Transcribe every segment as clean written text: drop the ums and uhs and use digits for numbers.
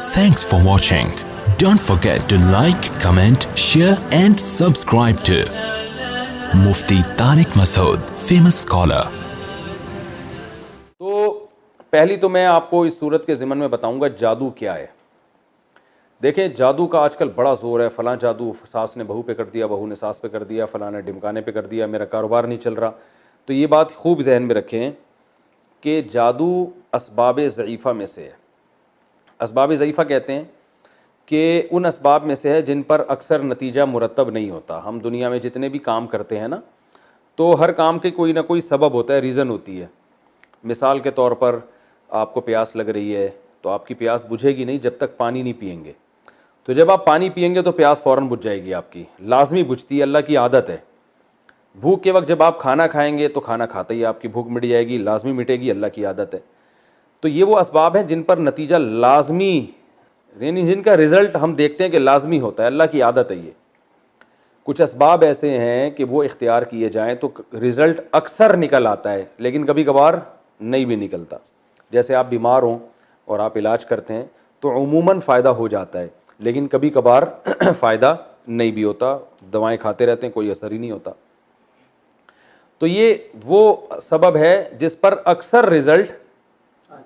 Thanks for watching. Don't forget to like, comment, share and subscribe to Mufti Tariq Masood, famous scholar. تو پہلی تو میں آپ کو اس صورت کے ضمن میں بتاؤں گا جادو کیا ہے. دیکھیں جادو کا آج کل بڑا زور ہے، فلاں جادو ساس نے بہو پہ کر دیا، بہو نے ساس پہ کر دیا، فلاں نے ڈمکانے پہ کر دیا، میرا کاروبار نہیں چل رہا. تو یہ بات خوب ذہن میں رکھیں کہ جادو اسباب ضعیفہ میں سے ہے. اسباب ضعیفہ کہتے ہیں کہ ان اسباب میں سے ہے جن پر اکثر نتیجہ مرتب نہیں ہوتا. ہم دنیا میں جتنے بھی کام کرتے ہیں نا، تو ہر کام کے کوئی نہ کوئی سبب ہوتا ہے، ریزن ہوتی ہے. مثال کے طور پر آپ کو پیاس لگ رہی ہے تو آپ کی پیاس بجھے گی نہیں جب تک پانی نہیں پئیں گے. تو جب آپ پانی پئیں گے تو پیاس فوراً بجھ جائے گی، آپ کی لازمی بجھتی ہے، اللہ کی عادت ہے. بھوک کے وقت جب آپ کھانا کھائیں گے تو کھانا کھاتے ہی آپ کی بھوک مٹ جائے گی، لازمی مٹے گی، اللہ کی عادت ہے. تو یہ وہ اسباب ہیں جن پر نتیجہ لازمی، یعنی جن کا رزلٹ ہم دیکھتے ہیں کہ لازمی ہوتا ہے، اللہ کی عادت ہے. یہ کچھ اسباب ایسے ہیں کہ وہ اختیار کیے جائیں تو رزلٹ اکثر نکل آتا ہے، لیکن کبھی کبھار نہیں بھی نکلتا. جیسے آپ بیمار ہوں اور آپ علاج کرتے ہیں تو عموماً فائدہ ہو جاتا ہے، لیکن کبھی کبھار فائدہ نہیں بھی ہوتا، دوائیں کھاتے رہتے ہیں کوئی اثر ہی نہیں ہوتا. تو یہ وہ سبب ہے جس پر اکثر رزلٹ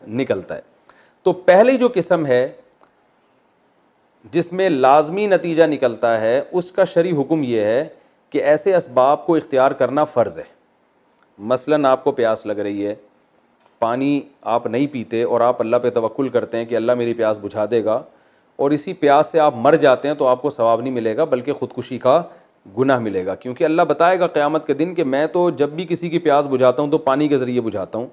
نکلتا ہے. تو پہلی جو قسم ہے جس میں لازمی نتیجہ نکلتا ہے، اس کا شرعی حکم یہ ہے کہ ایسے اسباب کو اختیار کرنا فرض ہے. مثلاً آپ کو پیاس لگ رہی ہے، پانی آپ نہیں پیتے اور آپ اللہ پہ توکل کرتے ہیں کہ اللہ میری پیاس بجھا دے گا، اور اسی پیاس سے آپ مر جاتے ہیں تو آپ کو ثواب نہیں ملے گا بلکہ خودکشی کا گناہ ملے گا. کیونکہ اللہ بتائے گا قیامت کے دن کہ میں تو جب بھی کسی کی پیاس بجھاتا ہوں تو پانی کے ذریعے بجھاتا ہوں،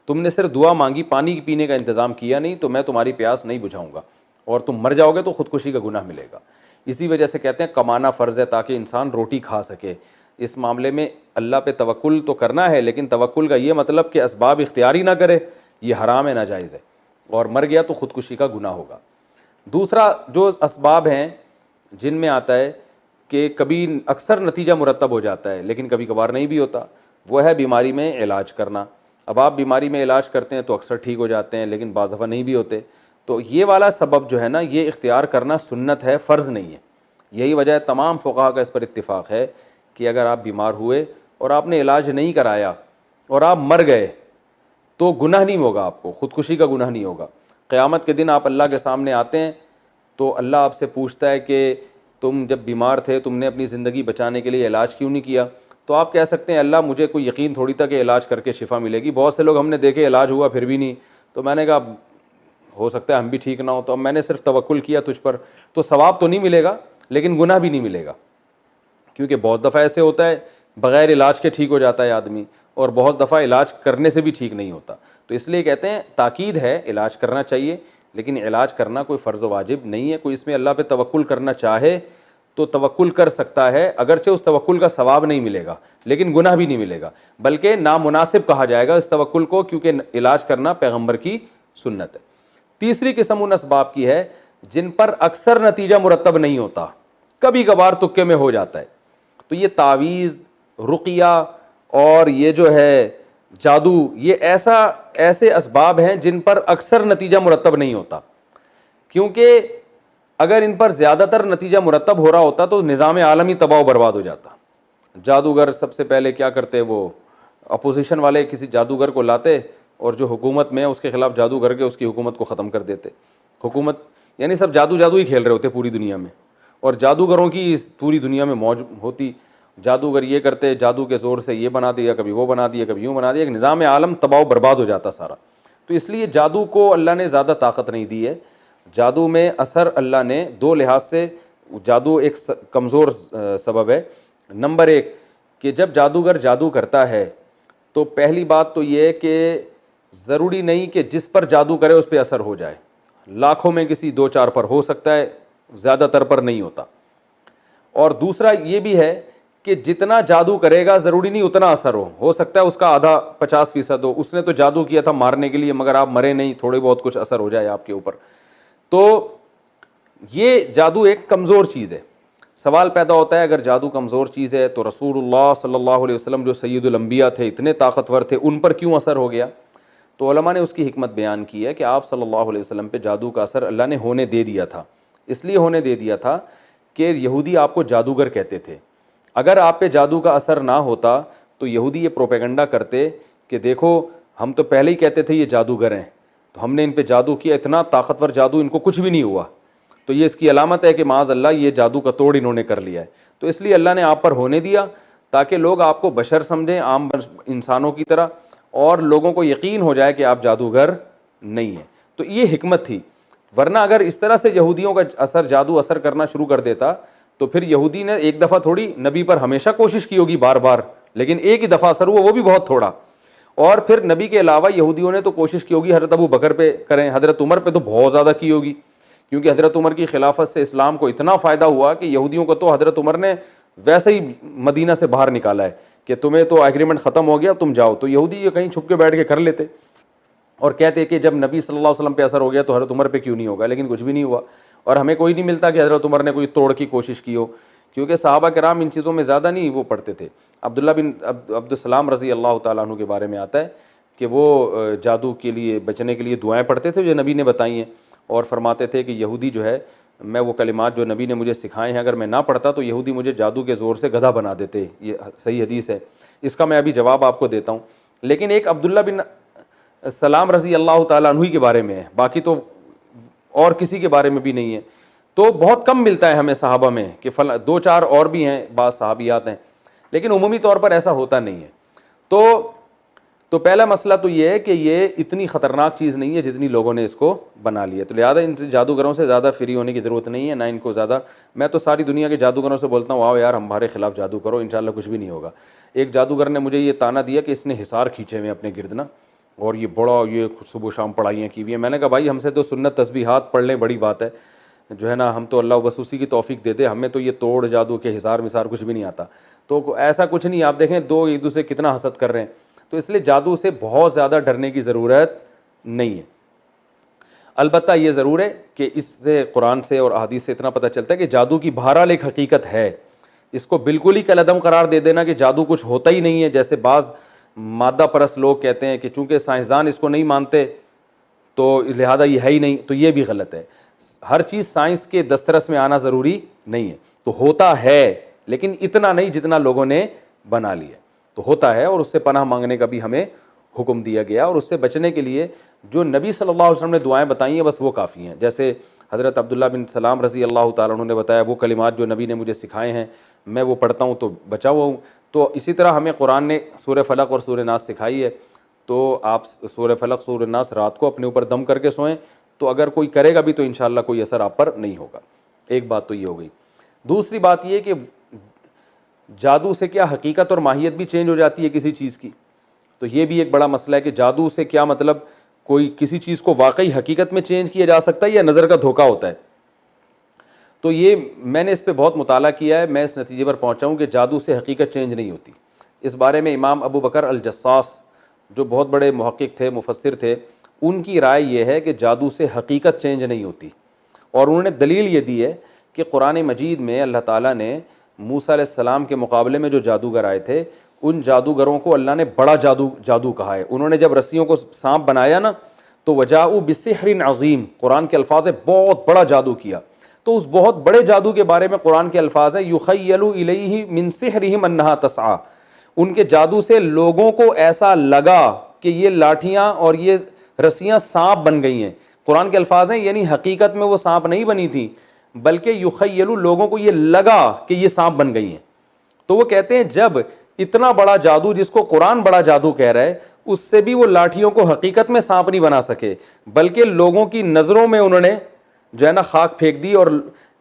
تم نے صرف دعا مانگی، پانی پینے کا انتظام کیا نہیں، تو میں تمہاری پیاس نہیں بجھاؤں گا اور تم مر جاؤ گے تو خودکشی کا گناہ ملے گا. اسی وجہ سے کہتے ہیں کمانا فرض ہے تاکہ انسان روٹی کھا سکے. اس معاملے میں اللہ پہ توکل تو کرنا ہے، لیکن توکل کا یہ مطلب کہ اسباب اختیاری نہ کرے، یہ حرام ہے، ناجائز ہے، اور مر گیا تو خودکشی کا گناہ ہوگا. دوسرا جو اسباب ہیں جن میں آتا ہے کہ کبھی اکثر نتیجہ مرتب ہو جاتا ہے لیکن کبھی کبھار نہیں بھی ہوتا، وہ ہے بیماری میں علاج کرنا. اب آپ بیماری میں علاج کرتے ہیں تو اکثر ٹھیک ہو جاتے ہیں لیکن بعض دفعہ نہیں بھی ہوتے. تو یہ والا سبب جو ہے نا، یہ اختیار کرنا سنت ہے، فرض نہیں ہے. یہی وجہ ہے تمام فقہا کا اس پر اتفاق ہے کہ اگر آپ بیمار ہوئے اور آپ نے علاج نہیں کرایا اور آپ مر گئے تو گناہ نہیں ہوگا، آپ کو خودکشی کا گناہ نہیں ہوگا. قیامت کے دن آپ اللہ کے سامنے آتے ہیں تو اللہ آپ سے پوچھتا ہے کہ تم جب بیمار تھے تم نے اپنی زندگی بچانے کے لیے علاج کیوں نہیں کیا؟ تو آپ کہہ سکتے ہیں اللہ مجھے کوئی یقین تھوڑی تھا کہ علاج کر کے شفا ملے گی، بہت سے لوگ ہم نے دیکھے علاج ہوا پھر بھی نہیں، تو میں نے کہا ہو سکتا ہے ہم بھی ٹھیک نہ ہو، تو اب میں نے صرف توکل کیا تجھ پر، تو ثواب تو نہیں ملے گا لیکن گناہ بھی نہیں ملے گا. کیونکہ بہت دفعہ ایسے ہوتا ہے بغیر علاج کے ٹھیک ہو جاتا ہے آدمی، اور بہت دفعہ علاج کرنے سے بھی ٹھیک نہیں ہوتا. تو اس لیے کہتے ہیں تاکید ہے، علاج کرنا چاہیے، لیکن علاج کرنا کوئی فرض و واجب نہیں ہے. کوئی اس میں اللہ پہ توکل کرنا چاہے تو توکل کر سکتا ہے، اگرچہ اس توکل کا ثواب نہیں ملے گا لیکن گناہ بھی نہیں ملے گا، بلکہ نامناسب کہا جائے گا اس توکل کو، کیونکہ علاج کرنا پیغمبر کی سنت ہے. تیسری قسم ان اسباب کی ہے جن پر اکثر نتیجہ مرتب نہیں ہوتا، کبھی کبھار تکے میں ہو جاتا ہے. تو یہ تعویذ، رقیہ اور یہ جو ہے جادو، یہ ایسے اسباب ہیں جن پر اکثر نتیجہ مرتب نہیں ہوتا. کیونکہ اگر ان پر زیادہ تر نتیجہ مرتب ہو رہا ہوتا تو نظام عالمی تباہ و برباد ہو جاتا. جادوگر سب سے پہلے کیا کرتے، وہ اپوزیشن والے کسی جادوگر کو لاتے اور جو حکومت میں اس کے خلاف جادو کر کے اس کی حکومت کو ختم کر دیتے. حکومت یعنی سب جادو ہی کھیل رہے ہوتے پوری دنیا میں، اور جادوگروں کی اس پوری دنیا میں موج ہوتی. جادوگر یہ کرتے، جادو کے زور سے یہ بنا دیا، کبھی وہ بنا دیا، کبھی یوں بنا دیا، ایک نظام عالم تباہ و برباد ہو جاتا سارا. تو اس لیے جادو کو اللہ نے زیادہ طاقت نہیں دی ہے. جادو میں اثر اللہ نے دو لحاظ سے، جادو ایک کمزور سبب ہے. نمبر ایک کہ جب جادوگر جادو کرتا ہے تو پہلی بات تو یہ کہ ضروری نہیں کہ جس پر جادو کرے اس پہ اثر ہو جائے. لاکھوں میں کسی دو چار پر ہو سکتا ہے، زیادہ تر پر نہیں ہوتا. اور دوسرا یہ بھی ہے کہ جتنا جادو کرے گا ضروری نہیں اتنا اثر ہو سکتا ہے اس کا آدھا 50% ہو. اس نے تو جادو کیا تھا مارنے کے لیے مگر آپ مرے نہیں، تھوڑے بہت کچھ اثر ہو جائے آپ کے اوپر. تو یہ جادو ایک کمزور چیز ہے. سوال پیدا ہوتا ہے اگر جادو کمزور چیز ہے تو رسول اللہ صلی اللہ علیہ وسلم جو سید الانبیاء تھے، اتنے طاقتور تھے، ان پر کیوں اثر ہو گیا؟ تو علماء نے اس کی حکمت بیان کی ہے کہ آپ صلی اللہ علیہ وسلم پہ جادو کا اثر اللہ نے ہونے دے دیا تھا. اس لیے ہونے دے دیا تھا کہ یہودی آپ کو جادوگر کہتے تھے. اگر آپ پہ جادو کا اثر نہ ہوتا تو یہودی یہ پروپیگنڈا کرتے کہ دیکھو ہم تو پہلے ہی کہتے تھے یہ جادوگر ہیں, تو ہم نے ان پہ جادو کیا, اتنا طاقتور جادو, ان کو کچھ بھی نہیں ہوا, تو یہ اس کی علامت ہے کہ معاذ اللہ یہ جادو کا توڑ انہوں نے کر لیا ہے. تو اس لیے اللہ نے آپ پر ہونے دیا تاکہ لوگ آپ کو بشر سمجھیں, عام انسانوں کی طرح, اور لوگوں کو یقین ہو جائے کہ آپ جادوگر نہیں ہیں. تو یہ حکمت تھی. ورنہ اگر اس طرح سے یہودیوں کا اثر جادو اثر کرنا شروع کر دیتا تو پھر یہودی نے ایک دفعہ تھوڑی, نبی پر ہمیشہ کوشش کی ہوگی بار بار, لیکن ایک ہی دفعہ اثر ہوا, وہ بھی بہت تھوڑا. اور پھر نبی کے علاوہ یہودیوں نے تو کوشش کی ہوگی حضرت ابو بکر پہ کریں, حضرت عمر پہ تو بہت زیادہ کی ہوگی, کیونکہ حضرت عمر کی خلافت سے اسلام کو اتنا فائدہ ہوا کہ یہودیوں کو تو حضرت عمر نے ویسے ہی مدینہ سے باہر نکالا ہے کہ تمہیں تو ایگریمنٹ ختم ہو گیا, تم جاؤ. تو یہودی یہ کہیں چھپ کے بیٹھ کے کر لیتے اور کہتے کہ جب نبی صلی اللہ علیہ وسلم پہ اثر ہو گیا تو حضرت عمر پہ کیوں نہیں ہوگا, لیکن کچھ بھی نہیں ہوا. اور ہمیں کوئی نہیں ملتا کہ حضرت عمر نے کوئی توڑ کی کوشش کی ہو, کیونکہ صحابہ کرام ان چیزوں میں زیادہ نہیں وہ پڑھتے تھے. عبداللہ بن عبدالسلام رضی اللہ تعالیٰ عنہ کے بارے میں آتا ہے کہ وہ جادو کے لیے بچنے کے لیے دعائیں پڑھتے تھے جو نبی نے بتائی ہیں, اور فرماتے تھے کہ یہودی جو ہے, میں وہ کلمات جو نبی نے مجھے سکھائے ہیں اگر میں نہ پڑھتا تو یہودی مجھے جادو کے زور سے گدھا بنا دیتے. یہ صحیح حدیث ہے, اس کا میں ابھی جواب آپ کو دیتا ہوں. لیکن ایک عبداللہ بن سلام رضی اللہ تعالیٰ عنہ کے بارے میں ہے, باقی تو اور کسی کے بارے میں بھی نہیں ہے. تو بہت کم ملتا ہے ہمیں صحابہ میں کہ دو چار اور بھی ہیں, بعض صحابیات ہیں, لیکن عمومی طور پر ایسا ہوتا نہیں ہے. تو پہلا مسئلہ تو یہ ہے کہ یہ اتنی خطرناک چیز نہیں ہے جتنی لوگوں نے اس کو بنا لی ہے. تو لہٰذا ان جادوگروں سے زیادہ فری ہونے کی ضرورت نہیں ہے, نہ ان کو زیادہ. میں تو ساری دنیا کے جادوگروں سے بولتا ہوں آؤ یار ہمارے خلاف جادو کرو, انشاءاللہ کچھ بھی نہیں ہوگا. ایک جادوگر نے مجھے یہ تانا دیا کہ اس نے حصار کھینچے ہوئے اپنے گرد نا, اور یہ بڑا یہ صبح شام پڑھائیاں کی ہوئی ہیں. میں نے کہا بھائی ہم سے تو سنت تسبیحات پڑھ لیں بڑی بات ہے, جو ہے نا, ہم تو اللہ بس اسی کی توفیق دے دے, ہمیں تو یہ توڑ جادو کے حصار مسار کچھ بھی نہیں آتا. تو ایسا کچھ نہیں. آپ دیکھیں دو ایک دوسرے کتنا حسد کر رہے ہیں. تو اس لیے جادو سے بہت زیادہ ڈرنے کی ضرورت نہیں ہے. البتہ یہ ضرور ہے کہ اس سے قرآن سے اور احادیث سے اتنا پتہ چلتا ہے کہ جادو کی بہرحال ایک حقیقت ہے. اس کو بالکل ہی کالعدم قرار دے دینا کہ جادو کچھ ہوتا ہی نہیں ہے, جیسے بعض مادہ پرست لوگ کہتے ہیں کہ چونکہ سائنسدان اس کو نہیں مانتے تو لہذا یہ ہے ہی نہیں, تو یہ بھی غلط ہے. ہر چیز سائنس کے دسترس میں آنا ضروری نہیں ہے. تو ہوتا ہے لیکن اتنا نہیں جتنا لوگوں نے بنا لیا. تو ہوتا ہے, اور اس سے پناہ مانگنے کا بھی ہمیں حکم دیا گیا, اور اس سے بچنے کے لیے جو نبی صلی اللہ علیہ وسلم نے دعائیں بتائی ہیں بس وہ کافی ہیں. جیسے حضرت عبداللہ بن سلام رضی اللہ تعالیٰ عنہ نے بتایا وہ کلمات جو نبی نے مجھے سکھائے ہیں میں وہ پڑھتا ہوں تو بچا ہوا ہوں. تو اسی طرح ہمیں قرآن نے سورہ فلق اور سورہ ناس سکھائی ہے, تو آپ سورہ فلق سورہ ناس رات کو اپنے اوپر دم کر کے سوئیں, تو اگر کوئی کرے گا بھی تو انشاءاللہ کوئی اثر آپ پر نہیں ہوگا. ایک بات تو یہ ہو گئی. دوسری بات یہ کہ جادو سے کیا حقیقت اور ماہیت بھی چینج ہو جاتی ہے کسی چیز کی, تو یہ بھی ایک بڑا مسئلہ ہے کہ جادو سے کیا مطلب کوئی کسی چیز کو واقعی حقیقت میں چینج کیا جا سکتا ہے یا نظر کا دھوکہ ہوتا ہے. تو یہ میں نے اس پہ بہت مطالعہ کیا ہے, میں اس نتیجے پر پہنچا ہوں کہ جادو سے حقیقت چینج نہیں ہوتی. اس بارے میں امام ابو بکر الجصاص جو بہت بڑے محقق تھے, مفسر تھے, ان کی رائے یہ ہے کہ جادو سے حقیقت چینج نہیں ہوتی, اور انہوں نے دلیل یہ دی ہے کہ قرآن مجید میں اللہ تعالیٰ نے موسیٰ علیہ السلام کے مقابلے میں جو جادوگر آئے تھے ان جادوگروں کو اللہ نے بڑا جادو کہا ہے. انہوں نے جب رسیوں کو سانپ بنایا نا تو وجاؤ بسحر عظیم, قرآن کے الفاظ ہے بہت بڑا جادو کیا. تو اس بہت بڑے جادو کے بارے میں قرآن کے الفاظ ہیں یخیل الیہ من سحرہم انہا تسعی, ان کے جادو سے لوگوں کو ایسا لگا کہ یہ لاٹھیاں اور یہ رسیاں سانپ بن گئی ہیں. قرآن کے الفاظ ہیں, یعنی حقیقت میں وہ سانپ نہیں بنی تھی بلکہ یخیل, لوگوں کو یہ لگا کہ یہ سانپ بن گئی ہیں. تو وہ کہتے ہیں جب اتنا بڑا جادو جس کو قرآن بڑا جادو کہہ رہا ہے اس سے بھی وہ لاٹھیوں کو حقیقت میں سانپ نہیں بنا سکے, بلکہ لوگوں کی نظروں میں انہوں نے جو ہے نا خاک پھینک دی اور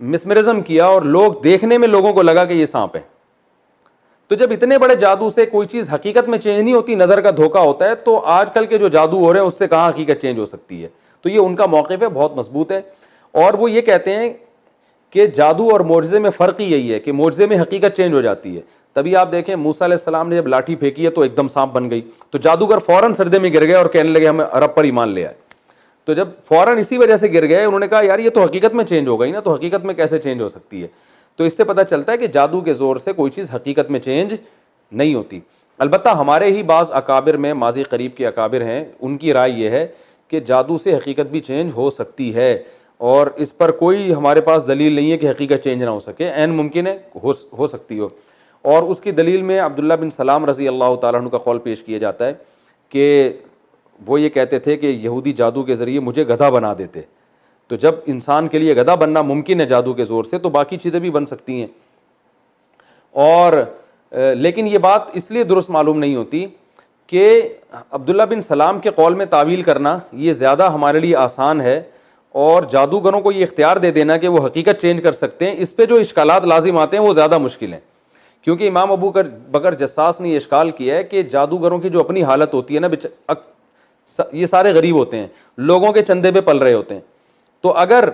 مسمرزم کیا, اور لوگ دیکھنے میں لوگوں کو لگا کہ یہ سانپ ہے. تو جب اتنے بڑے جادو سے کوئی چیز حقیقت میں چینج نہیں ہوتی, نظر کا دھوکہ ہوتا ہے, تو آج کل کے جو جادو ہو رہے ہیں اس سے کہاں حقیقت چینج ہو سکتی ہے. تو یہ ان کا موقف ہے, بہت مضبوط ہے. اور وہ یہ کہتے ہیں کہ جادو اور معجزے میں فرق ہی یہی ہے کہ معجزے میں حقیقت چینج ہو جاتی ہے. تبھی آپ دیکھیں موسیٰ علیہ السلام نے جب لاٹھی پھینکی ہے تو ایک دم سانپ بن گئی, تو جادوگر فوراً سجدے میں گر گئے اور کہنے لگے ہمیں رب پر ایمان لے آئے. تو جب فوراً اسی وجہ سے گر گئے, انہوں نے کہا یار یہ تو حقیقت میں چینج ہو گئی نا, تو حقیقت میں کیسے چینج ہو سکتی ہے. تو اس سے پتہ چلتا ہے کہ جادو کے زور سے کوئی چیز حقیقت میں چینج نہیں ہوتی. البتہ ہمارے ہی بعض اکابر میں ماضی قریب کے اکابر ہیں، ان کی رائے یہ ہے کہ جادو سے حقیقت بھی چینج ہو سکتی ہے، اور اس پر کوئی ہمارے پاس دلیل نہیں ہے کہ حقیقت چینج نہ ہو سکے، عین ممکن ہے ہو سکتی ہو۔ اور اس کی دلیل میں عبداللہ بن سلام رضی اللہ تعالیٰ عنہ کا قول پیش کیا جاتا ہے کہ وہ یہ کہتے تھے کہ یہودی جادو کے ذریعے مجھے گدھا بنا دیتے، تو جب انسان کے لیے گدھا بننا ممکن ہے جادو کے زور سے، تو باقی چیزیں بھی بن سکتی ہیں۔ اور لیکن یہ بات اس لیے درست معلوم نہیں ہوتی کہ عبداللہ بن سلام کے قول میں تعویل کرنا یہ زیادہ ہمارے لیے آسان ہے، اور جادوگروں کو یہ اختیار دے دینا کہ وہ حقیقت چینج کر سکتے ہیں، اس پہ جو اشکالات لازم آتے ہیں وہ زیادہ مشکل ہیں۔ کیونکہ امام ابو بکر جساس نے یہ اشکال کیا ہے کہ جادوگروں کی جو اپنی حالت ہوتی ہے نا، یہ سارے غریب ہوتے ہیں، لوگوں کے چندے پہ پل رہے ہوتے ہیں، تو اگر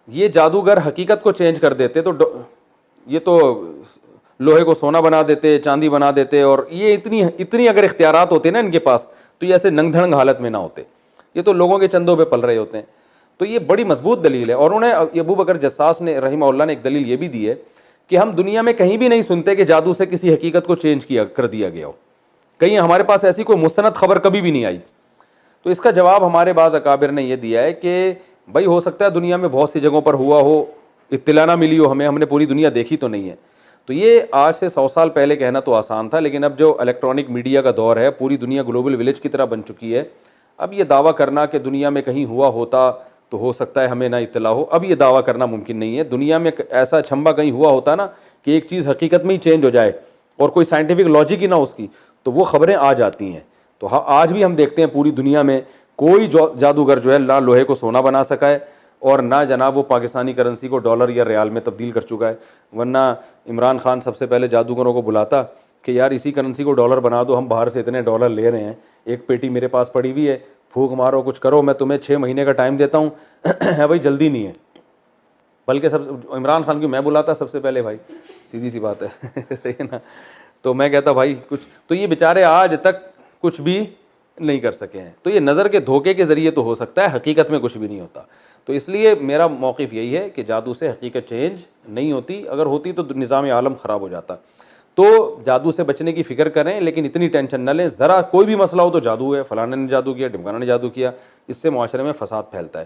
یہ جادوگر حقیقت کو چینج کر دیتے تو یہ تو لوہے کو سونا بنا دیتے، چاندی بنا دیتے، اور یہ اتنی اگر اختیارات ہوتے نا ان کے پاس، تو یہ ایسے ننگ دھڑنگ حالت میں نہ ہوتے، یہ تو لوگوں کے چندوں پہ پل رہے ہوتے ہیں۔ تو یہ بڑی مضبوط دلیل ہے، اور انہیں ابو بکر جساس نے رحمہ اللہ نے ایک دلیل یہ بھی دی ہے کہ ہم دنیا میں کہیں بھی نہیں سنتے کہ جادو سے کسی حقیقت کو چینج کر دیا گیا ہو، کہیں ہمارے پاس ایسی کوئی مستند خبر کبھی بھی نہیں آئی۔ تو اس کا جواب ہمارے بعض اکابر نے یہ دیا ہے کہ بھائی ہو سکتا ہے دنیا میں بہت سی جگہوں پر ہوا ہو، اطلاع نہ ملی ہو ہم نے پوری دنیا دیکھی تو نہیں ہے۔ تو یہ آج سے 100 سال پہلے کہنا تو آسان تھا، لیکن اب جو الیکٹرانک میڈیا کا دور ہے، پوری دنیا گلوبل ولیج کی طرح بن چکی ہے، اب یہ دعویٰ کرنا کہ دنیا میں کہیں ہوا ہوتا تو ہو سکتا ہے ہمیں نہ اطلاع ہو، اب یہ دعویٰ کرنا ممکن نہیں ہے۔ دنیا میں ایسا چھمبا کہیں ہوا ہوتا نا کہ ایک چیز حقیقت میں ہی چینج ہو جائے اور کوئی سائنٹیفک لاجک ہی نہ اس کی، تو وہ خبریں آ جاتی ہیں۔ تو آج بھی ہم دیکھتے ہیں پوری دنیا میں کوئی جادوگر جو ہے نہ لوہے کو سونا بنا سکا ہے، اور نہ جناب وہ پاکستانی کرنسی کو ڈالر یا ریال میں تبدیل کر چکا ہے، ورنہ عمران خان سب سے پہلے جادوگروں کو بلاتا کہ یار اسی کرنسی کو ڈالر بنا دو، ہم باہر سے اتنے ڈالر لے رہے ہیں، ایک پیٹی میرے پاس پڑی ہوئی ہے، پھونک مارو کچھ کرو، میں تمہیں 6 مہینے کا ٹائم دیتا ہوں ہے بھائی، جلدی نہیں ہے۔ بلکہ عمران خان کی میں بلاتا سب سے پہلے، بھائی سیدھی سی بات ہے صحیح ہے نا، تو میں کہتا بھائی کچھ، تو یہ بیچارے آج تک کچھ بھی نہیں کر سکے ہیں۔ تو یہ نظر کے دھوکے کے ذریعے تو ہو سکتا ہے، حقیقت میں کچھ بھی نہیں ہوتا۔ تو اس لیے میرا موقف یہی ہے کہ جادو سے حقیقت چینج نہیں ہوتی، اگر ہوتی تو نظام عالم خراب ہو جاتا۔ تو جادو سے بچنے کی فکر کریں، لیکن اتنی ٹینشن نہ لیں، ذرا کوئی بھی مسئلہ ہو تو جادو ہے، فلانے نے جادو کیا، ڈمکانا نے جادو کیا، اس سے معاشرے میں فساد پھیلتا ہے۔